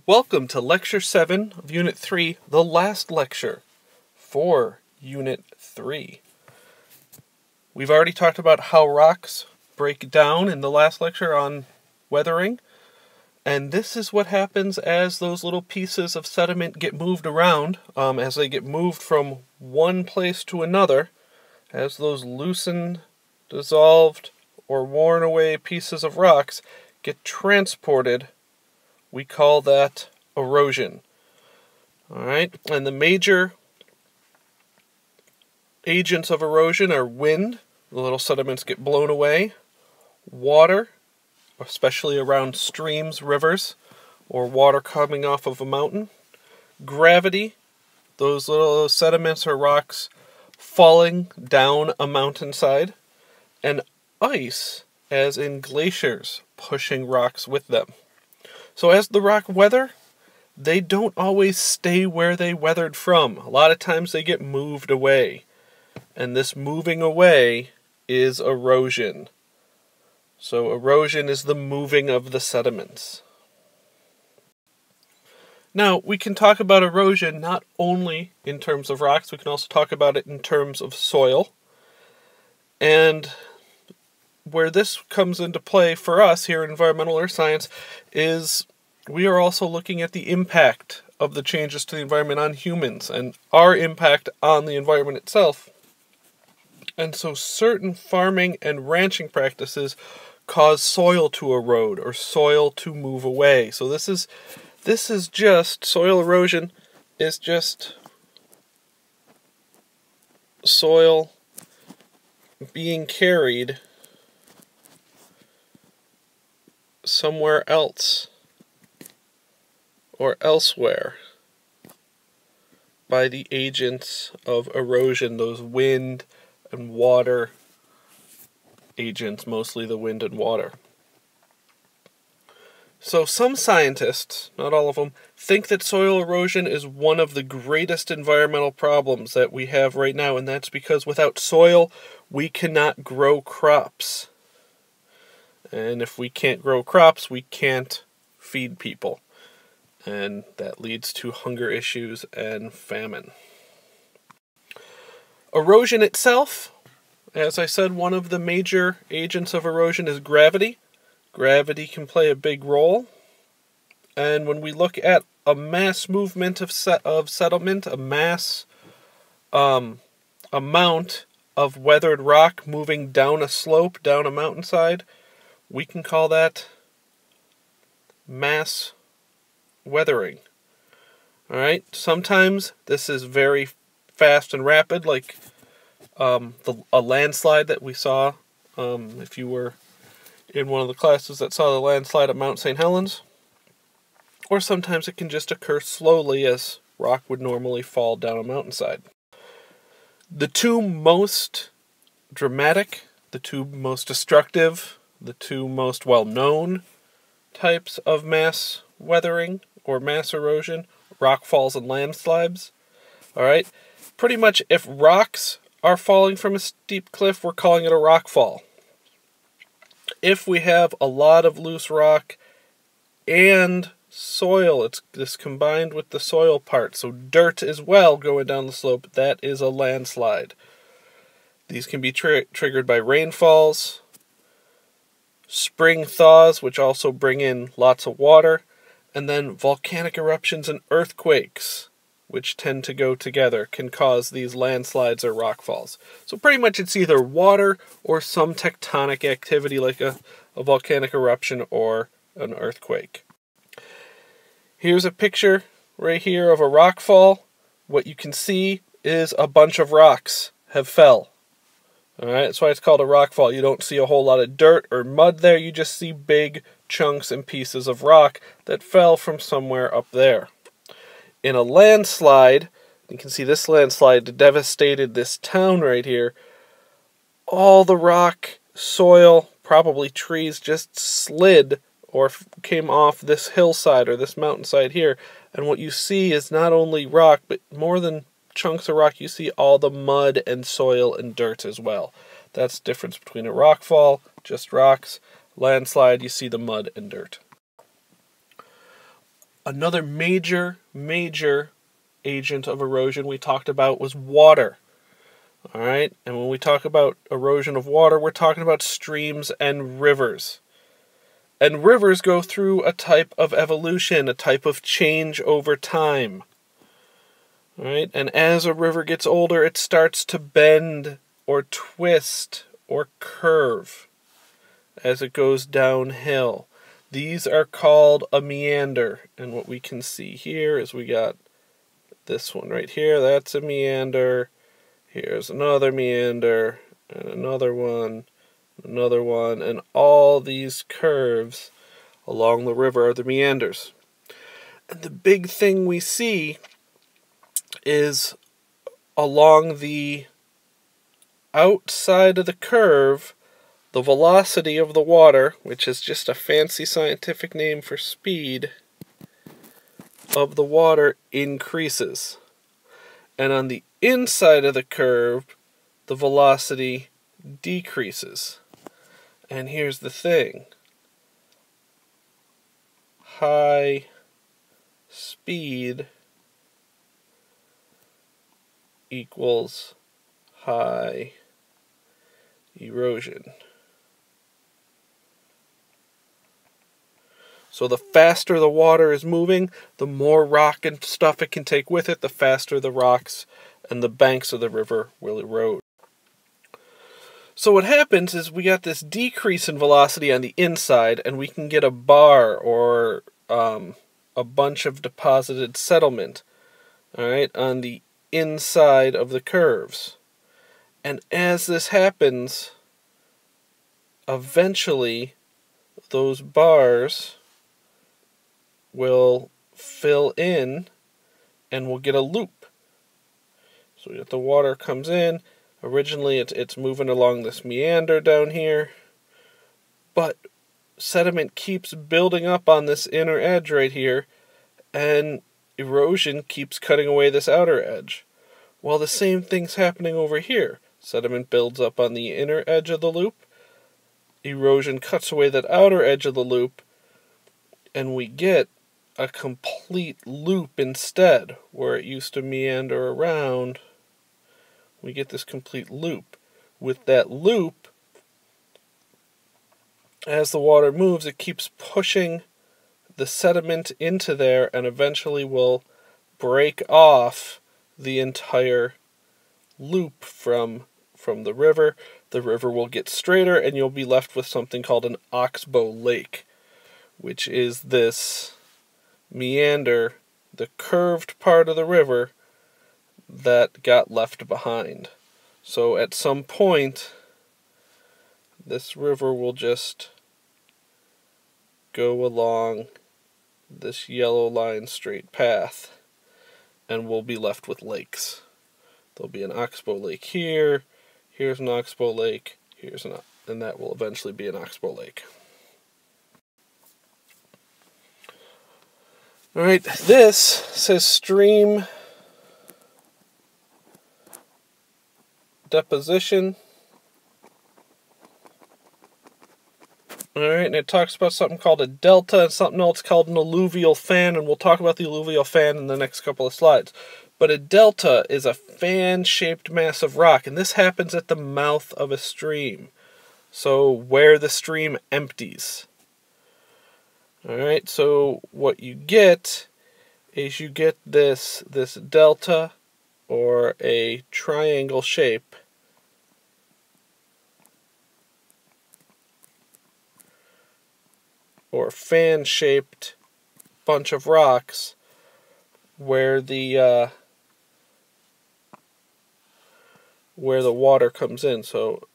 Welcome to Lecture 7 of Unit 3, the last lecture for Unit 3. We've already talked about how rocks break down in the last lecture on weathering, and this is what happens as those little pieces of sediment get moved around, as they get moved from one place to another, as those loosened, dissolved, or worn away pieces of rocks get transported. We call that erosion. Alright, and the major agents of erosion are wind, the little sediments get blown away, water, especially around streams, rivers, or water coming off of a mountain, gravity, those little sediments or rocks falling down a mountainside, and ice, as in glaciers, pushing rocks with them. So as the rock weather, they don't always stay where they weathered from. A lot of times they get moved away. And this moving away is erosion. So erosion is the moving of the sediments. Now, we can talk about erosion not only in terms of rocks, we can also talk about it in terms of soil. And where this comes into play for us here in environmental earth science is we are also looking at the impact of the changes to the environment on humans and our impact on the environment itself. And so certain farming and ranching practices cause soil to erode or soil to move away. So this is just, soil erosion is just soil being carried somewhere else or elsewhere by the agents of erosion, those wind and water agents, mostly the wind and water. So some scientists, not all of them, think that soil erosion is one of the greatest environmental problems that we have right now, and that's because without soil, we cannot grow crops. And if we can't grow crops, we can't feed people. And that leads to hunger issues and famine. Erosion itself, as I said, one of the major agents of erosion is gravity. Gravity can play a big role. And when we look at a mass movement of settlement, a mass amount of weathered rock moving down a slope, down a mountainside, we can call that mass weathering. Alright, sometimes this is very fast and rapid, like a landslide that we saw, if you were in one of the classes that saw the landslide at Mount St. Helens. Or sometimes it can just occur slowly as rock would normally fall down a mountainside. The two most dramatic, the two most destructive, the two most well-known types of mass weathering or mass erosion, rockfalls and landslides. Alright, pretty much if rocks are falling from a steep cliff, we're calling it a rockfall. If we have a lot of loose rock and soil, it's this combined with the soil part, so dirt as well going down the slope, that is a landslide. These can be triggered by rainfalls, spring thaws, which also bring in lots of water, and then volcanic eruptions and earthquakes, which tend to go together, can cause these landslides or rockfalls. So pretty much it's either water or some tectonic activity like a volcanic eruption or an earthquake. Here's a picture right here of a rockfall. What you can see is a bunch of rocks have fell. Alright, that's why it's called a rockfall. You don't see a whole lot of dirt or mud there, you just see big chunks and pieces of rock that fell from somewhere up there. In a landslide, you can see this landslide devastated this town right here. All the rock, soil, probably trees just slid or came off this hillside or this mountainside here. And what you see is not only rock, but more than chunks of rock, you see all the mud and soil and dirt as well. That's the difference between a rockfall, just rocks. Landslide, you see the mud and dirt. Another major agent of erosion we talked about was water. All right, and when we talk about erosion of water, we're talking about streams and rivers. And rivers go through a type of evolution, a type of change over time. All right, and as a river gets older, it starts to bend or twist or curve as it goes downhill. These are called a meander, and what we can see here is we got this one right here, that's a meander. Here's another meander, and another one, and all these curves along the river are the meanders. And the big thing we see is along the outside of the curve, the velocity of the water, which is just a fancy scientific name for speed of the water, increases. And on the inside of the curve, the velocity decreases. And here's the thing. High speed equals high erosion. So the faster the water is moving, the more rock and stuff it can take with it, the faster the rocks and the banks of the river will erode. So what happens is we got this decrease in velocity on the inside, and we can get a bar or a bunch of deposited settlement, all right, on the inside of the curves. And as this happens, eventually those bars will fill in and we'll get a loop. So we get the water comes in. Originally it's moving along this meander down here, but sediment keeps building up on this inner edge right here, and erosion keeps cutting away this outer edge. Well, the same thing's happening over here. Sediment builds up on the inner edge of the loop, erosion cuts away that outer edge of the loop, and we get a complete loop instead. Where it used to meander around, we get this complete loop. With that loop, as the water moves, it keeps pushing the sediment into there and eventually will break off the entire loop from the river. The river will get straighter and you'll be left with something called an oxbow lake, which is this meander, the curved part of the river that got left behind. So at some point, this river will just go along this yellow line straight path, and we'll be left with lakes. There'll be an oxbow lake here, here's an oxbow lake, and that will eventually be an oxbow lake. Alright, this says stream deposition. Alright, and it talks about something called a delta and something else called an alluvial fan, and we'll talk about the alluvial fan in the next couple of slides. But a delta is a fan-shaped mass of rock, and this happens at the mouth of a stream. So where the stream empties. Alright, so what you get is you get this delta or a triangle shape or fan-shaped bunch of rocks where the water comes in,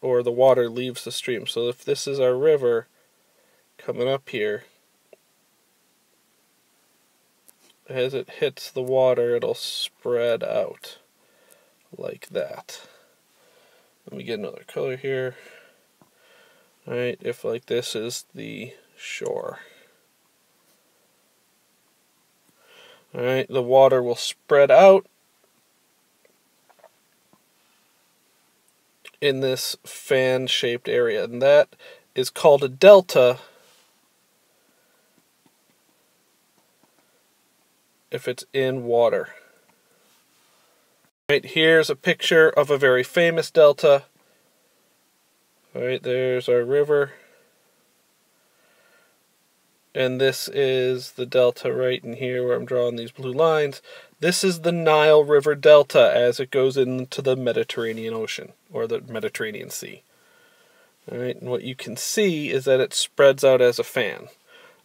or the water leaves the stream. So if this is our river coming up here, as it hits the water, it'll spread out like that. Let me get another color here. Alright, if like this is the shore. Alright, the water will spread out in this fan-shaped area, and that is called a delta. if it's in water. Right, here's a picture of a very famous delta. All right, there's our river. And this is the delta right in here where I'm drawing these blue lines. This is the Nile River Delta as it goes into the Mediterranean Ocean, or the Mediterranean Sea. All right, and what you can see is that it spreads out as a fan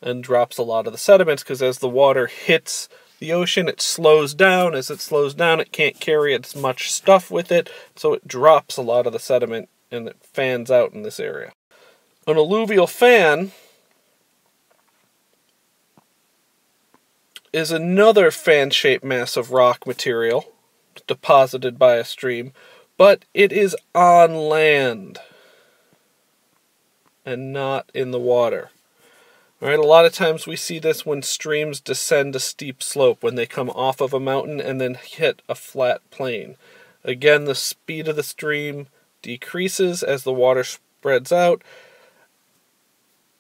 and drops a lot of the sediments, because as the water hits the ocean, it slows down. As it slows down, it can't carry as much stuff with it, so it drops a lot of the sediment and it fans out in this area. An alluvial fan is another fan-shaped mass of rock material deposited by a stream, but it is on land and not in the water. All right, a lot of times we see this when streams descend a steep slope, when they come off of a mountain and then hit a flat plain. Again, the speed of the stream decreases as the water spreads out,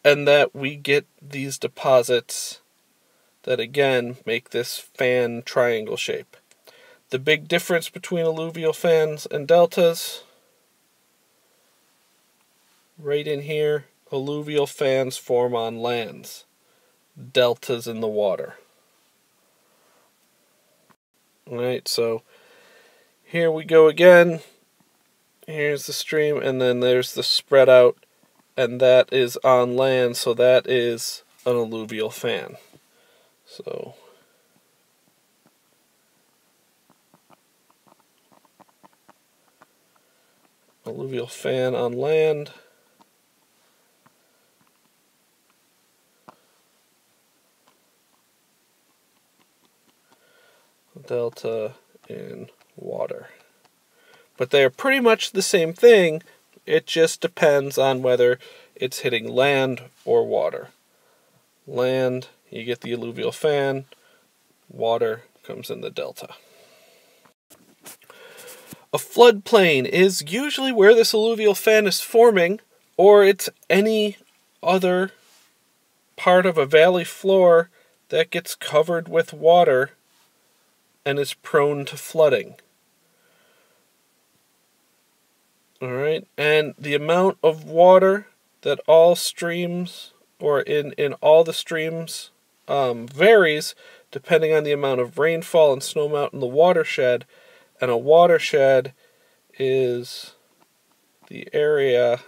and that we get these deposits that again make this fan triangle shape. The big difference between alluvial fans and deltas, right in here, alluvial fans form on lands, deltas in the water. Alright, so here we go again. Here's the stream, and then there's the spread out, and that is on land, so that is an alluvial fan. So alluvial fan on land, delta in water. But they are pretty much the same thing. It just depends on whether it's hitting land or water. Land, you get the alluvial fan. Water comes in the delta. A floodplain is usually where this alluvial fan is forming, or it's any other part of a valley floor that gets covered with water and is prone to flooding. Alright, and the amount of water that all streams, or in all the streams, varies depending on the amount of rainfall and snowmelt in the watershed. And a watershed is the area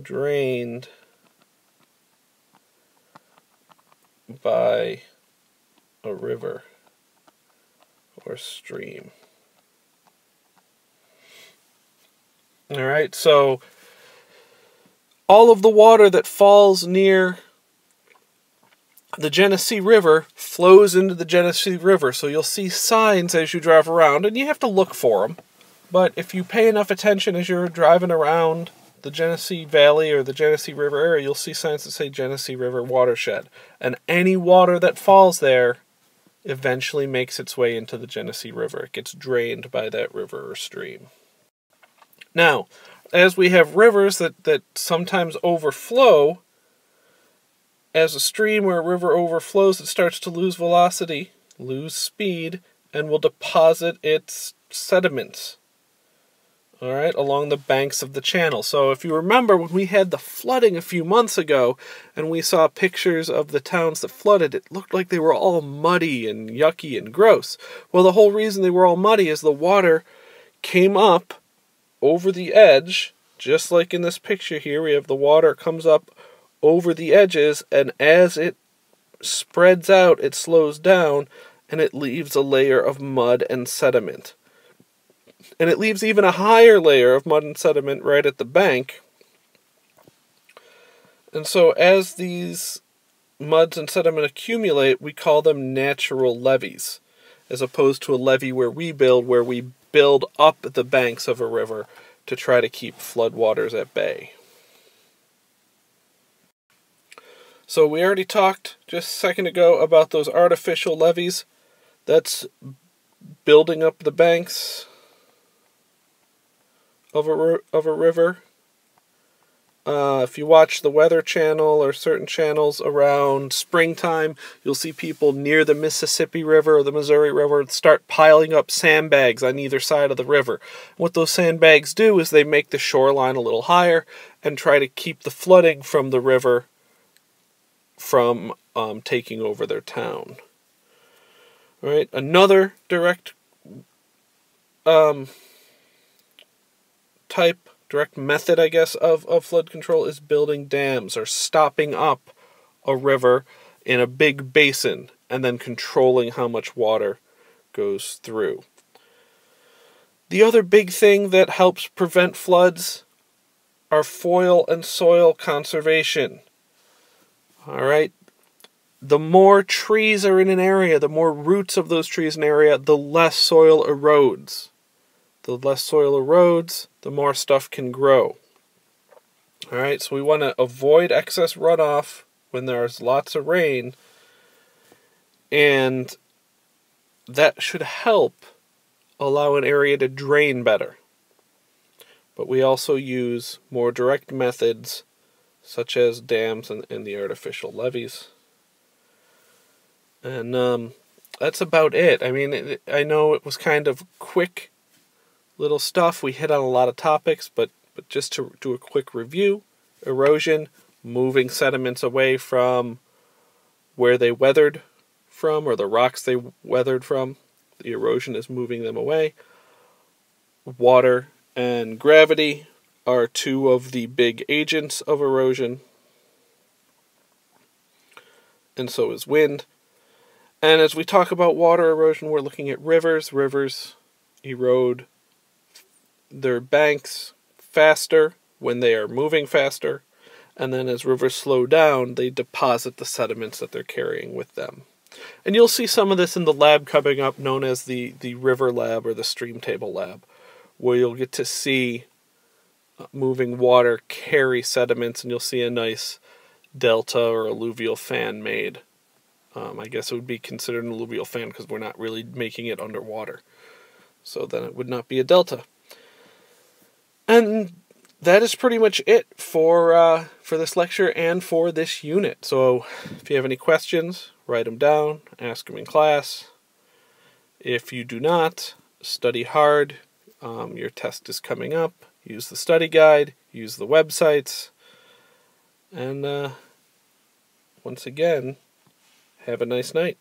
drained by a river or stream. Alright, so all of the water that falls near the Genesee River flows into the Genesee River. So you'll see signs as you drive around, and you have to look for them. But if you pay enough attention as you're driving around the Genesee Valley or the Genesee River area, you'll see signs that say Genesee River Watershed. And any water that falls there eventually makes its way into the Genesee River. It gets drained by that river or stream. Now, as we have rivers that sometimes overflow, as a stream or a river overflows, it starts to lose velocity, lose speed, and will deposit its sediments, all right, along the banks of the channel. So if you remember when we had the flooding a few months ago, and we saw pictures of the towns that flooded, it looked like they were all muddy and yucky and gross. Well, the whole reason they were all muddy is the water came up over the edge, just like in this picture here. We have the water comes up over the edges, and as it spreads out, it slows down, and it leaves a layer of mud and sediment. And it leaves even a higher layer of mud and sediment right at the bank. And so as these muds and sediment accumulate, we call them natural levees, as opposed to a levee where we build up the banks of a river to try to keep floodwaters at bay. So we already talked just a second ago about those artificial levees. That's building up the banks of a river. If you watch the Weather Channel or certain channels around springtime, you'll see people near the Mississippi River or the Missouri River start piling up sandbags on either side of the river. What those sandbags do is they make the shoreline a little higher and try to keep the flooding from the river from taking over their town. All right, another direct direct method, I guess, of flood control is building dams or stopping up a river in a big basin and then controlling how much water goes through. The other big thing that helps prevent floods are soil and soil conservation. All right. The more trees are in an area, the more roots of those trees in an area, the less soil erodes. The less soil erodes, the more stuff can grow. All right, so we want to avoid excess runoff when there's lots of rain, and that should help allow an area to drain better. But we also use more direct methods, such as dams and the artificial levees. And that's about it. I mean, I know it was kind of quick little stuff. We hit on a lot of topics, but just to do a quick review: erosion, moving sediments away from where they weathered from, or the rocks they weathered from. The erosion is moving them away. Water and gravity are two of the big agents of erosion, and so is wind. And as we talk about water erosion, we're looking at rivers. Rivers erode their banks faster when they are moving faster, and then as rivers slow down, they deposit the sediments that they're carrying with them. And you'll see some of this in the lab coming up, known as the river lab or the stream table lab, where you'll get to see moving water carry sediments, and you'll see a nice delta or alluvial fan made. I guess it would be considered an alluvial fan because we're not really making it underwater, so then it would not be a delta. And that is pretty much it for this lecture and for this unit. So if you have any questions, write them down, ask them in class. If you do not, study hard. Your test is coming up. Use the study guide, use the websites, and once again, have a nice night.